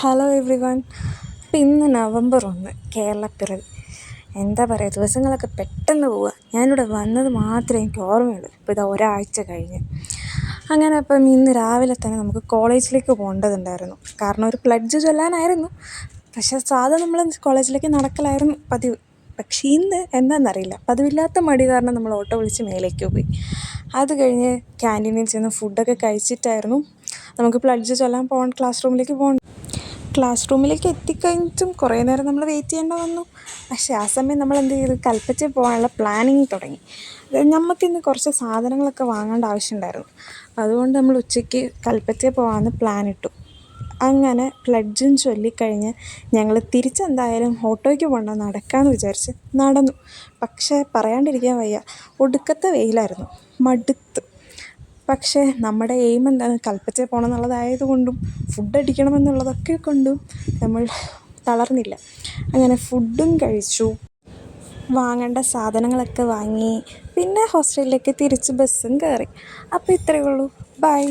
Hello every one. ഇപ്പം ഇന്ന് November 1 കേരളപ്പിറവി. എന്താ പറയുക, ദിവസങ്ങളൊക്കെ പെട്ടെന്ന് പോവുക. ഞാനിവിടെ വന്നത് മാത്രമേ എനിക്ക് ഓർമ്മയുള്ളൂ. ഇപ്പോൾ ഇതാ ഒരാഴ്ച കഴിഞ്ഞ്. അങ്ങനെ അപ്പം ഇന്ന് രാവിലെ തന്നെ നമുക്ക് കോളേജിലേക്ക് പോകേണ്ടതുണ്ടായിരുന്നു. കാരണം ഒരു പ്ലഡ്ജ് ചൊല്ലാനായിരുന്നു. പക്ഷേ നമ്മൾ കോളേജിലേക്ക് നടക്കലായിരുന്നു പതിവ്. പക്ഷേ ഇന്ന് എന്താണെന്നറിയില്ല, പതിവില്ലാത്ത മടി കാരണം നമ്മൾ ഓട്ടോ വിളിച്ച് മേലേക്ക് പോയി. അത് കഴിഞ്ഞ് ക്യാൻറ്റീനിൽ ചെന്ന് ഫുഡൊക്കെ കഴിച്ചിട്ടായിരുന്നു നമുക്ക് പ്ലഡ്ജ് ചൊല്ലാൻ ക്ലാസ് റൂമിലേക്ക് പോകണം. ക്ലാസ് റൂമിലേക്ക് എത്തിക്കഴിഞ്ഞിട്ടും കുറേ നേരം നമ്മൾ വെയിറ്റ് ചെയ്യേണ്ട വന്നു. പക്ഷേ ആ സമയം നമ്മൾ എന്ത് ചെയ്തു, കൽപ്പറ്റയിൽ പോകാനുള്ള പ്ലാനിങ് തുടങ്ങി. നമുക്കിന്ന് കുറച്ച് സാധനങ്ങളൊക്കെ വാങ്ങേണ്ട ആവശ്യമുണ്ടായിരുന്നു. അതുകൊണ്ട് നമ്മൾ ഉച്ചയ്ക്ക് കൽപ്പറ്റയിൽ പോകാമെന്ന് പ്ലാനിട്ടു. അങ്ങനെ പ്ലഡ്ജും ചൊല്ലിക്കഴിഞ്ഞ് ഞങ്ങൾ തിരിച്ചെന്തായാലും ഓട്ടോയ്ക്ക് പോകണ്ട, നടക്കാമെന്ന് വിചാരിച്ച് നടന്നു. പക്ഷേ പറയാണ്ടിരിക്കാൻ വയ്യ, ഒടുക്കത്തെ വെയിലായിരുന്നു, മടുത്തു. പക്ഷേ നമ്മുടെ എയിം എന്താണ്, കൽപ്പറ്റയിൽ പോകണം എന്നുള്ളതായതുകൊണ്ടും ഫുഡ് അടിക്കണമെന്നുള്ളതൊക്കെ കൊണ്ടും നമ്മൾ തളർന്നില്ല. അങ്ങനെ ഫുഡും കഴിച്ചു, വാങ്ങേണ്ട സാധനങ്ങളൊക്കെ വാങ്ങി, പിന്നെ ഹോസ്റ്റലിലേക്ക് തിരിച്ച് ബസ്സും കയറി. അപ്പോൾ ഇത്രയേ ഉള്ളൂ. ബൈ.